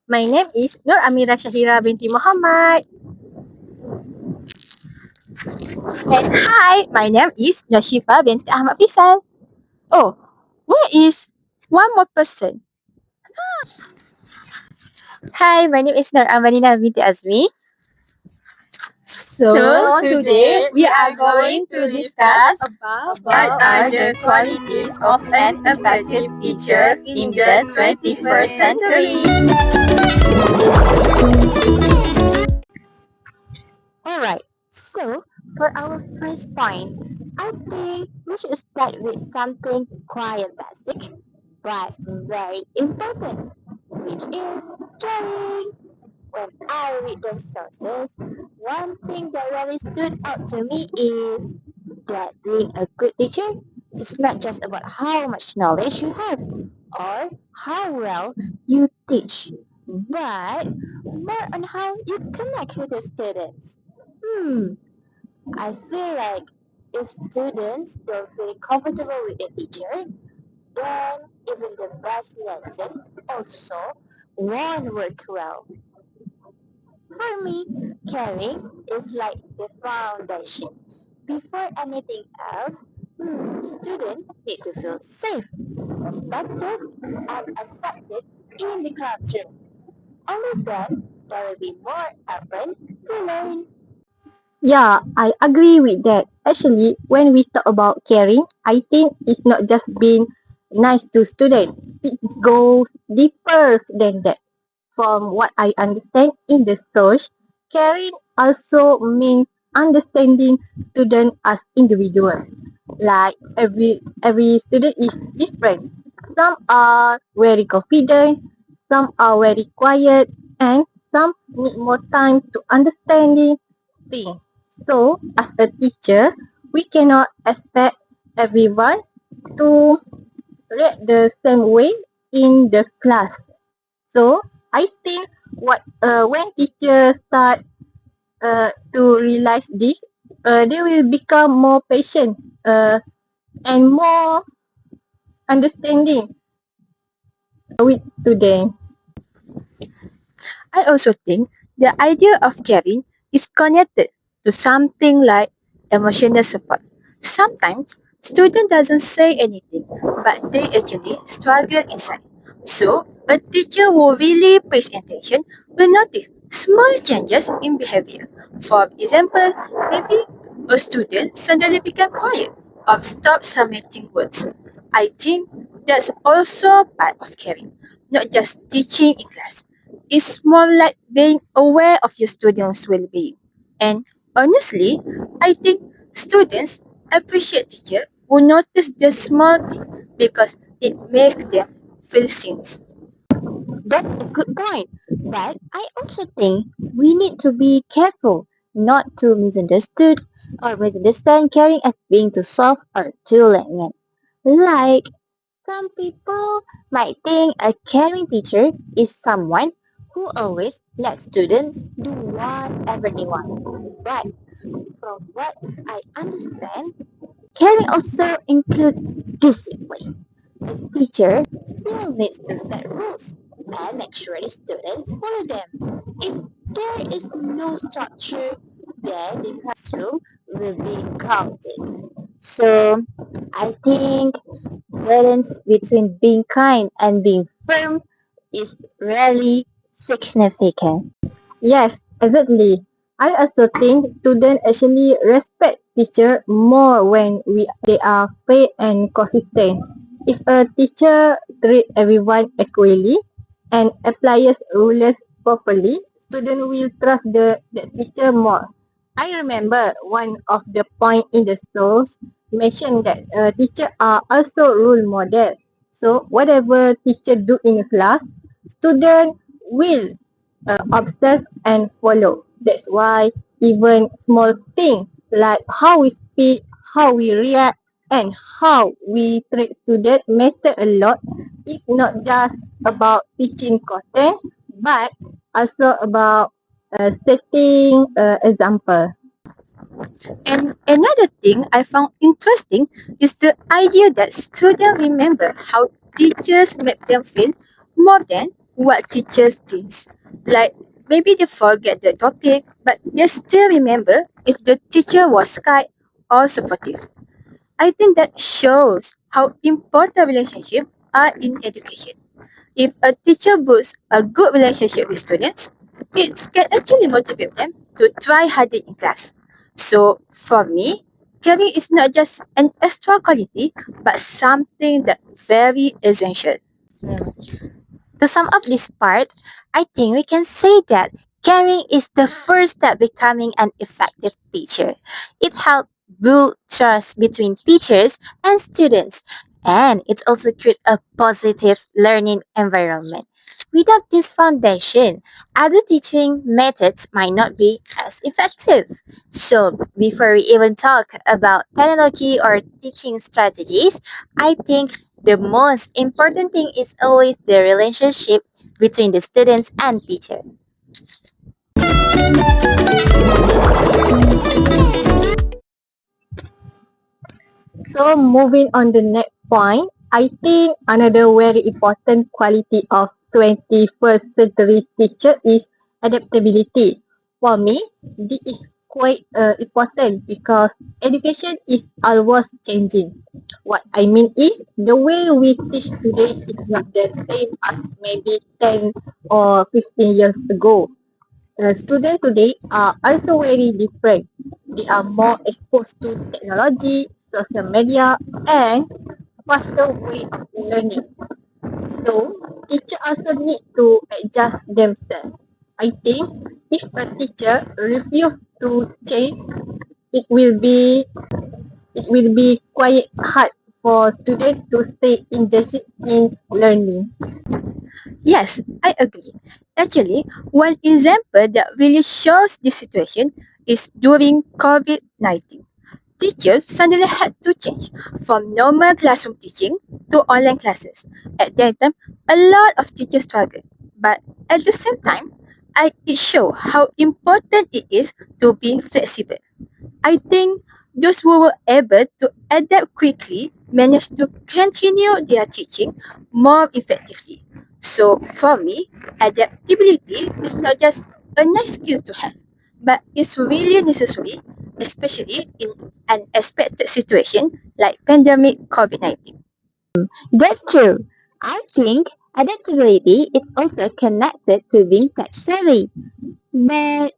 My name is Nur Amira Shahira binti Mohamad. And hi, my name is Nur Syifa binti Ahmad Fisal. Oh, where is one more person? Hi, my name is Nur Amanina binti Azmi. So today we are going to discuss about What are the qualities of an effective teacher in the 21st century? Alright, so for our first point, I think we should start with something quite basic but very important, which is caring. When I read the sources, one thing that really stood out to me is that being a good teacher is not just about how much knowledge you have or how well you teach, but more on how you connect with the students. I feel like if students don't feel comfortable with the teacher, then even the best lesson also won't work well. For me, caring is like the foundation. Before anything else, students need to feel safe, respected, and accepted in the classroom. Only then they will be more open to learn. Yeah, I agree with that. Actually, when we talk about caring, I think it's not just being nice to students. It goes deeper than that. From what I understand in the source, caring also means understanding students as individuals. Like every student is different. Some are very confident, some are very quiet, and some need more time to understanding things. So, as a teacher, we cannot expect everyone to react the same way in the class. So, I think when teachers start to realize this, they will become more patient and more understanding with students. I also think the idea of caring is connected to something like emotional support. Sometimes student doesn't say anything, but they actually struggle inside. So a teacher who really pays attention will notice small changes in behavior. For example, maybe a student suddenly become quiet or stop submitting words. I think that's also part of caring, not just teaching in class. It's more like being aware of your students' well-being. And honestly, I think students appreciate teachers who notice the small thing because it makes them feel seen. That's a good point. But I also think we need to be careful not to misunderstood or misunderstand caring as being too soft or too lenient. Like some people might think a caring teacher is someone who always lets students do whatever they want. But from what I understand, caring also includes discipline. The teacher still needs to set rules and make sure the students follow them. If there is no structure, then the classroom will be chaotic. So I think balance between being kind and being firm is really significant. Yes, exactly. I also think students actually respect teacher more when they are fair and consistent. If a teacher treat everyone equally and applies rules properly, students will trust the teacher more. I remember one of the point in the source mentioned that teachers are also role models. So whatever teacher do in the class, student will observe and follow. That's why even small things like how we speak, how we react, and how we treat students matter a lot. It's not just about teaching content, but also about setting example. And another thing I found interesting is the idea that students remember how teachers make them feel more than what teachers think. Like maybe they forget the topic, but they still remember if the teacher was kind or supportive. I think that shows how important relationships are in education. If a teacher builds a good relationship with students, it can actually motivate them to try harder in class. So for me, caring is not just an extra quality, but something that very essential. To sum up this part, I think we can say that caring is the first step becoming an effective teacher. It helps build trust between teachers and students, and it also creates a positive learning environment. Without this foundation, other teaching methods might not be as effective. So, before we even talk about technology or teaching strategies, I think the most important thing is always the relationship between the students and teacher. So moving on the next point, I think another very important quality of 21st century teacher is adaptability. For me, this is quite important because education is always changing. What I mean is the way we teach today is not the same as maybe 10 or 15 years ago. Students today are also very different. They are more exposed to technology, social media, and faster way of learning. So, teachers also need to adjust themselves. I think if a teacher refuses to change, it will be it will be quite hard for students to stay interested in learning. Yes, I agree. Actually, one example that really shows this situation is during COVID 19. Teachers suddenly had to change from normal classroom teaching to online classes. At that time, a lot of teachers struggled. But at the same time, it shows how important it is to be flexible. I think those who were able to adapt quickly managed to continue their teaching more effectively. So for me, adaptability is not just a nice skill to have, but it's really necessary, especially in an unexpected situation like pandemic COVID-19. That's true. I think adaptability is also connected to being tech savvy. But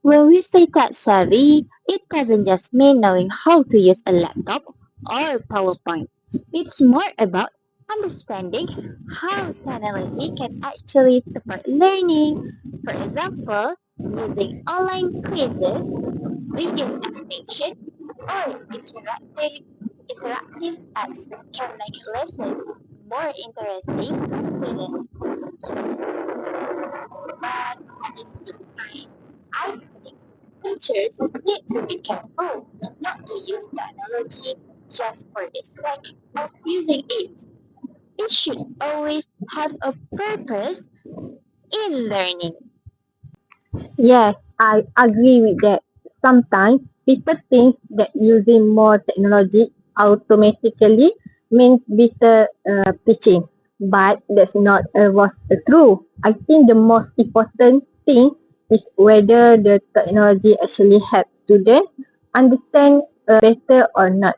when we say tech savvy, it doesn't just mean knowing how to use a laptop or PowerPoint. It's more about understanding how technology can actually support learning. For example, using online quizzes, video animation, or interactive apps can make lessons more interesting for students. But at the same time, I think teachers need to be careful not to use technology just for the sake of using it. It should always have a purpose in learning. Yes, I agree with that. Sometimes people think that using more technology automatically means better teaching, but that's not what's true. I think the most important thing is whether the technology actually helps students understand better or not.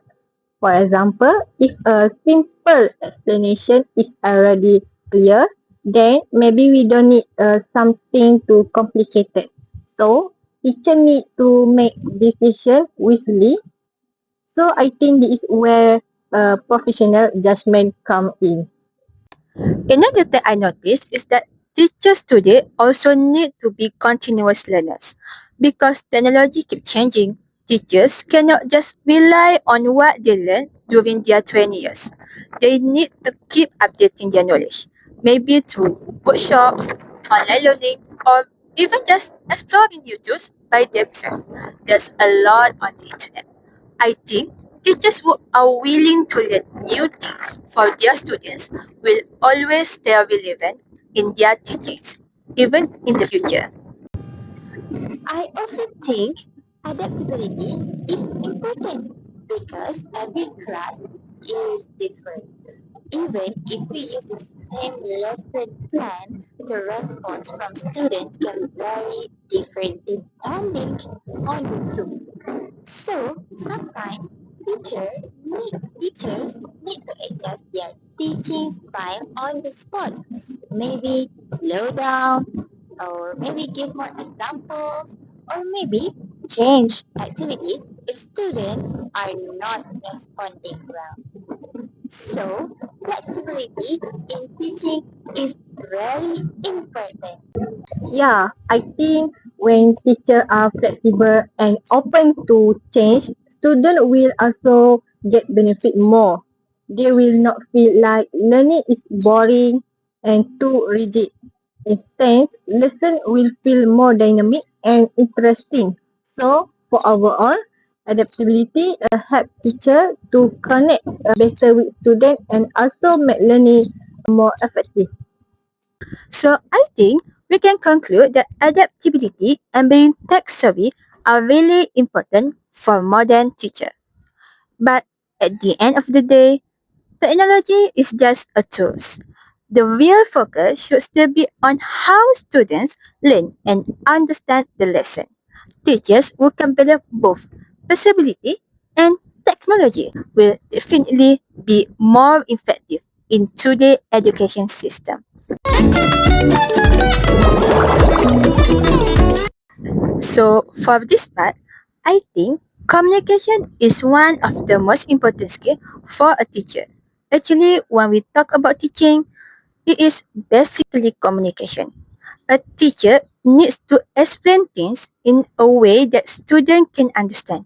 For example, if a simple explanation is already clear, then maybe we don't need something too complicated. So, teacher need to make decisions wisely. So, I think this is where professional judgment come in. Another thing I noticed is that teachers today also need to be continuous learners. Because technology keeps changing, teachers cannot just rely on what they learned during their 20 years. They need to keep updating their knowledge, maybe through workshops, online learning, or even just exploring YouTube by themselves. There's a lot on the internet. I think teachers who are willing to learn new things for their students will always stay relevant in their teachings, even in the future. I also think adaptability is important because every class is different. Even if we use the same lesson plan, the response from students can vary different depending on the group. So sometimes teachers need to adjust their teaching style on the spot. Maybe slow down, or maybe give more examples, or maybe change activities if students are not responding well. So flexibility in teaching is really important. Yeah, I think when teachers are flexible and open to change, students will also get benefit more. They will not feel like learning is boring and too rigid. Instead, lesson will feel more dynamic and interesting. So, for overall, adaptability help teacher to connect better with students and also make learning more effective. So I think we can conclude that adaptability and being tech savvy are really important for modern teachers. But at the end of the day, technology is just a tool. The real focus should still be on how students learn and understand the lesson. Teachers who can balance both flexibility and technology will definitely be more effective in today's education system. So for this part, I think communication is one of the most important skills for a teacher. Actually, when we talk about teaching, it is basically communication. A teacher needs to explain things in a way that students can understand.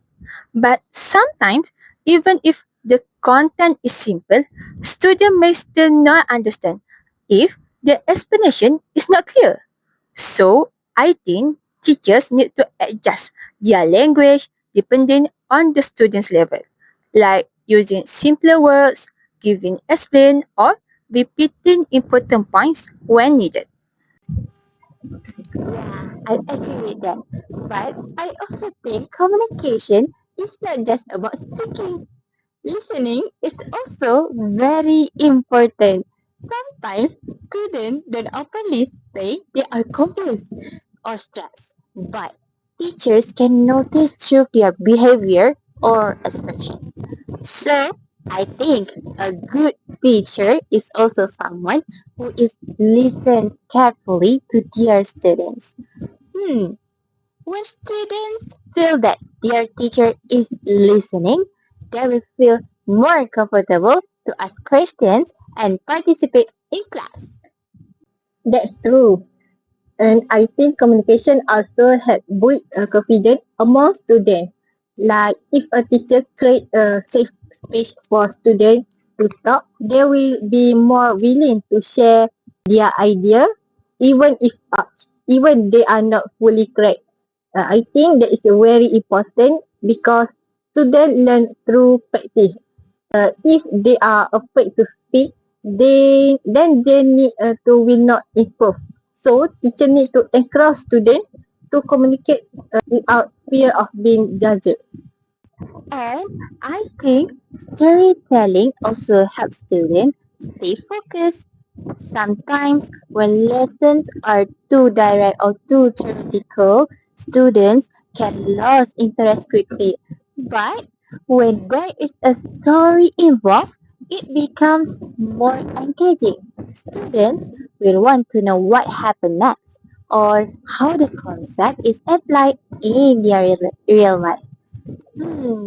But sometimes, even if the content is simple, students may still not understand if the explanation is not clear. So, I think teachers need to adjust their language depending on the student's level, like using simpler words, giving explain, or repeating important points when needed. Yeah, I agree with that. But I also think communication is not just about speaking. Listening is also very important. Sometimes students don't openly say they are confused or stressed, but teachers can notice through their behavior or expressions. So, I think a good teacher is also someone who is listens carefully to their students. Hmm, when students feel that their teacher is listening, they will feel more comfortable to ask questions and participate in class. That's true. And I think communication also help build confidence among students. Like if a teacher create a safe space for students to talk, they will be more willing to share their idea, even if even they are not fully correct. I think that is very important because students learn through practice. If they are afraid to speak, they need to will not improve. So teacher need to encourage students to communicate without fear of being judged. And I think storytelling also helps students stay focused. Sometimes when lessons are too direct or too theoretical, students can lose interest quickly. But when there is a story involved, it becomes more engaging. Students will want to know what happened next or how the concept is applied in their real life.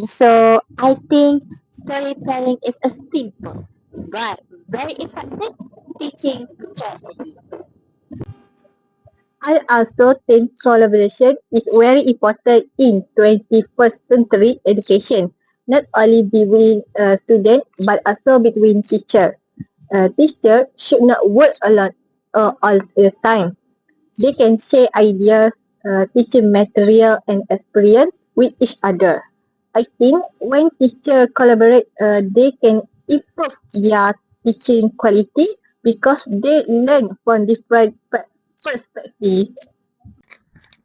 So I think storytelling is a simple but very effective teaching strategy. I also think collaboration is very important in 21st century education, not only between students but also between teachers. Teacher should not work alone all the time. They can share ideas, teaching material and experience with each other. I think when teachers collaborate, they can improve their teaching quality because they learn from different perspectives.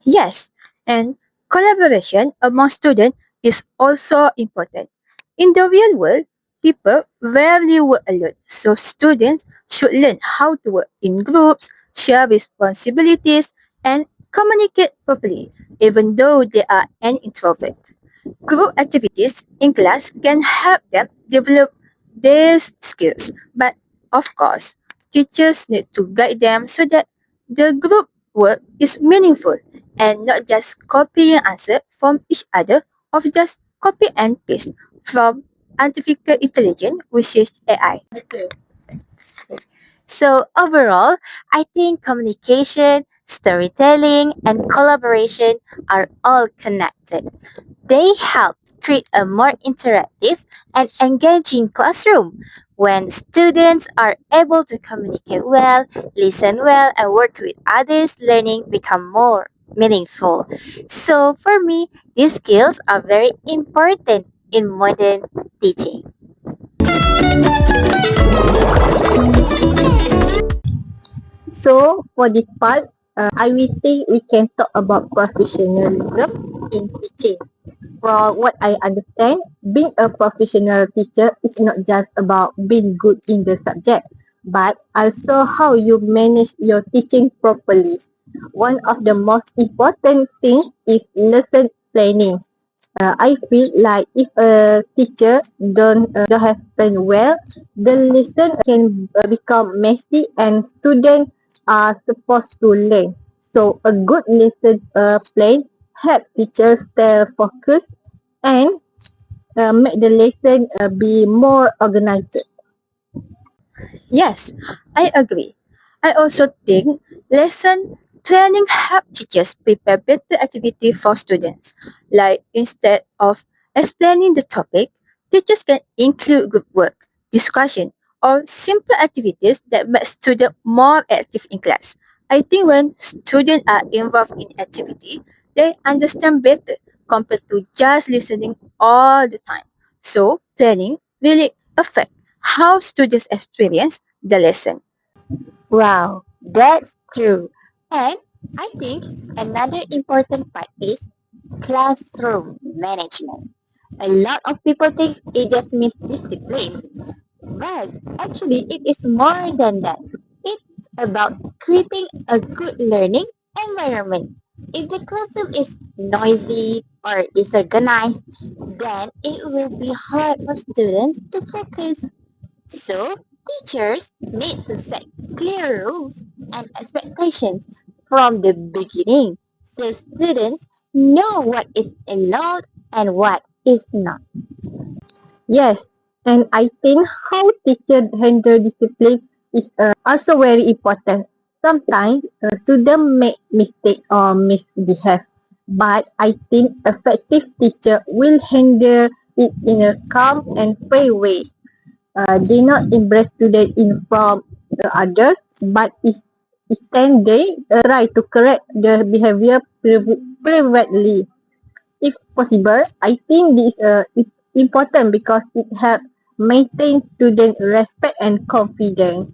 Yes, and collaboration among students is also important. In the real world, people rarely work alone, so students should learn how to work in groups, share responsibilities, and communicate properly, even though they are an introvert. Group activities in class can help them develop these skills, but of course, teachers need to guide them so that the group work is meaningful and not just copying answers from each other or just copy and paste from artificial intelligence, which is AI. So overall, I think communication, storytelling, and collaboration are all connected. They help create a more interactive and engaging classroom. When students are able to communicate well, listen well, and work with others, learning become more meaningful. So for me, these skills are very important in modern teaching. So for this part, I will think we can talk about professionalism in teaching. From what I understand, being a professional teacher is not just about being good in the subject, but also how you manage your teaching properly. One of the most important things is lesson planning. I feel like if a teacher don't have planned well, the lesson can become messy and students are supposed to learn. So a good lesson plan help teachers stay focused and make the lesson be more organized. Yes, I agree. I also think lesson planning help teachers prepare better activity for students. Like instead of explaining the topic, teachers can include group work, discussion, or simple activities that make students more active in class. I think when students are involved in activity, they understand better compared to just listening all the time. So planning really affects how students experience the lesson. Wow, that's true. And I think another important part is classroom management. A lot of people think it just means discipline, but actually it is more than that. It's about creating a good learning environment. If the classroom is noisy or disorganized, then it will be hard for students to focus. So, teachers need to set clear rules and expectations from the beginning so students know what is allowed and what is not. Yes, and I think how teachers handle discipline is also very important. Sometimes students make mistake or misbehave, but I think effective teacher will handle it in a calm and fair way. They not embrace students in front the others, but instead they try to correct the behavior privately. If possible, I think this is important because it helps maintain student respect and confidence.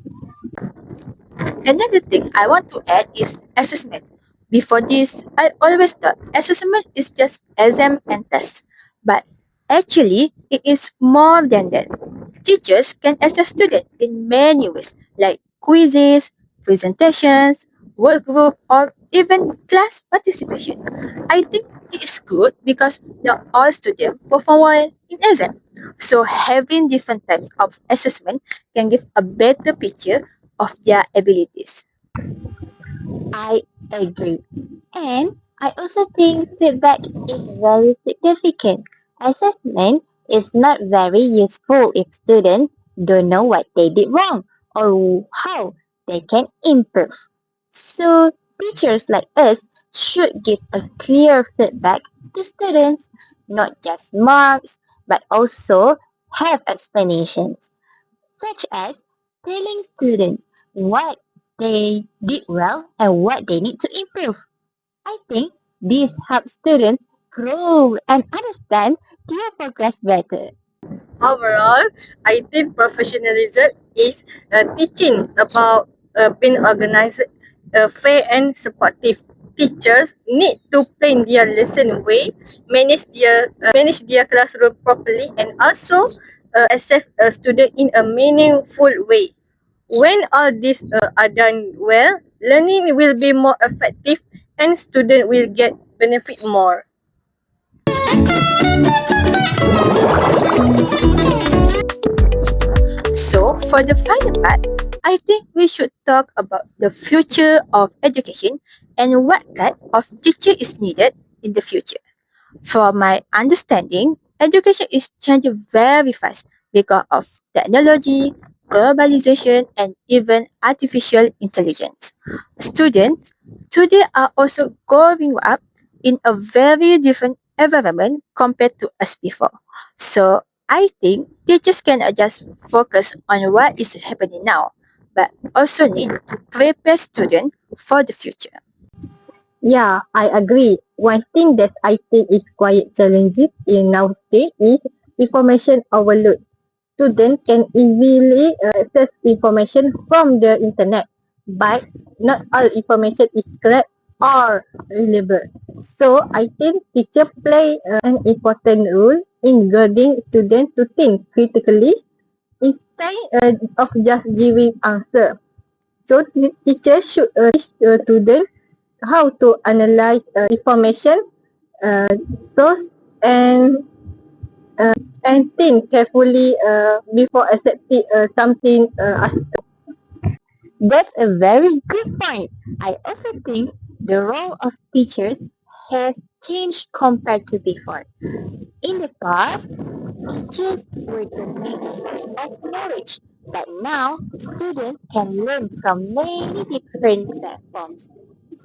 Another thing I want to add is assessment. Before this, I always thought assessment is just exam and tests. But actually, it is more than that. Teachers can assess students in many ways, like quizzes, presentations, work group, or even class participation. I think it is good because not all students perform well in exam. So having different types of assessment can give a better picture of their abilities. I agree. And I also think feedback is very significant. Assessment is not very useful if students don't know what they did wrong or how they can improve. So teachers like us should give a clear feedback to students, not just marks, but also have explanations such as telling students what they did well and what they need to improve. I think this helps students grow and understand their progress better. Overall, I think professionalism is teaching about being organized, fair and supportive. Teachers need to plan their lesson way, manage their classroom properly, and also assess a student in a meaningful way. When all these are done well, learning will be more effective and student will get benefit more. So, for the final part, I think we should talk about the future of education and what kind of teacher is needed in the future. From my understanding, education is changing very fast because of technology, globalization, and even artificial intelligence. Students today are also growing up in a very different environment compared to us before. So I think teachers cannot just focus on what is happening now, but also need to prepare students for the future. Yeah, I agree. One thing that I think is quite challenging in nowadays is information overload. Students can easily access information from the internet, but not all information is correct or reliable. So I think teachers play an important role in guiding students to think critically instead of just giving answer. So teachers should teach students how to analyze information, source, and think carefully before accepting something. That's a very good point. I also think the role of teachers has changed compared to before. In the past, teachers were the main source of knowledge, but now students can learn from many different platforms.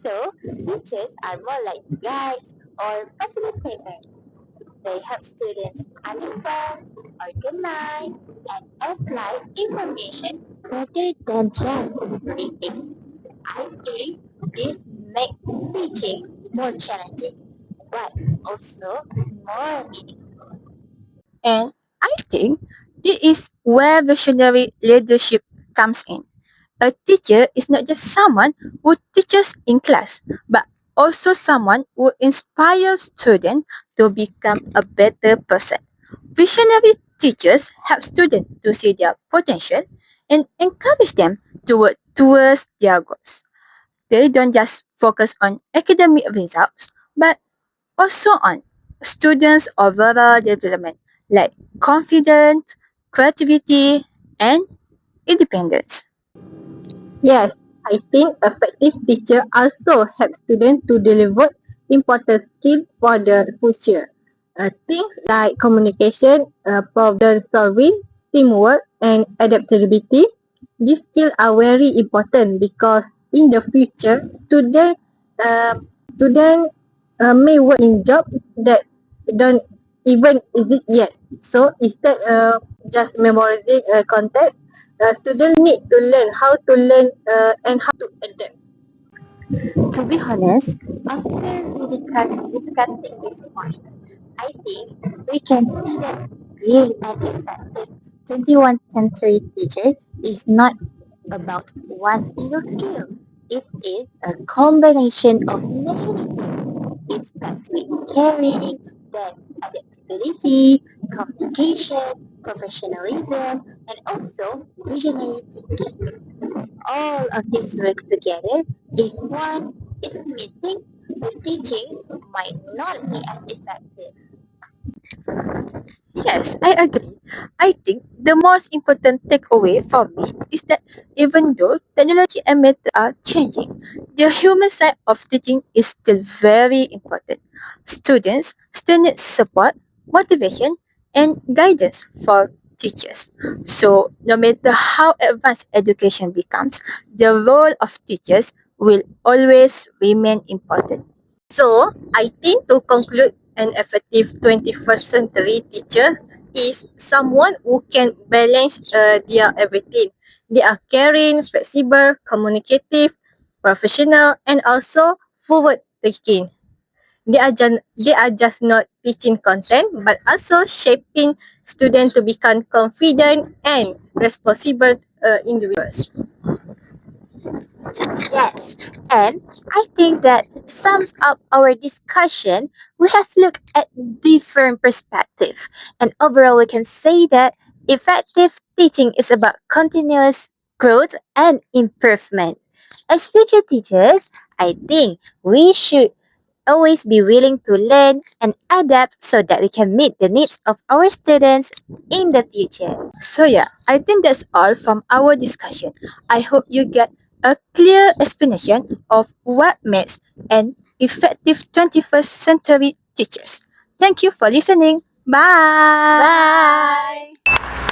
So, teachers are more like guides or facilitators. They help students understand, organize, and apply information rather than just reading. I think this makes teaching more challenging, but also more meaningful. And I think this is where visionary leadership comes in. A teacher is not just someone who teaches in class, but also someone who inspires students to become a better person. Visionary teachers help students to see their potential and encourage them to work towards their goals. They don't just focus on academic results, but also on students' overall development like confidence, creativity, and independence. Yes, I think effective teacher also help students to deliver important skills for the future. Things like communication, problem solving, teamwork, and adaptability. These skills are very important because in the future, students may work in jobs that don't even exist yet. So instead just memorizing content, students need to learn how to learn and how to adapt. To be honest, after discussing this point, I think we can see that being an effective 21st century teacher is not about one single skill. It is a combination of many things. It starts with caring, then adaptability, communication, professionalism, and also visionary thinking. All of this works together. If one is missing, the teaching might not be as effective. Yes, I agree. I think the most important takeaway for me is that even though technology and methods are changing, the human side of teaching is still very important. Students still need support, motivation, and guidance for teachers. So, no matter how advanced education becomes, the role of teachers will always remain important. So, I think to conclude, an effective 21st century teacher is someone who can balance their everything. They are caring, flexible, communicative, professional, and also forward thinking. They are just not teaching content, but also shaping students to become confident and responsible individuals. Yes, and I think that sums up our discussion. We have looked at different perspectives, and overall, we can say that Effective teaching is about continuous growth and improvement. As future teachers, I think we should always be willing to learn and adapt so that we can meet the needs of our students in the future. So yeah, I think that's all from our discussion. I hope you get a clear explanation of what makes an effective 21st century teachers. Thank you for listening. Bye. Bye!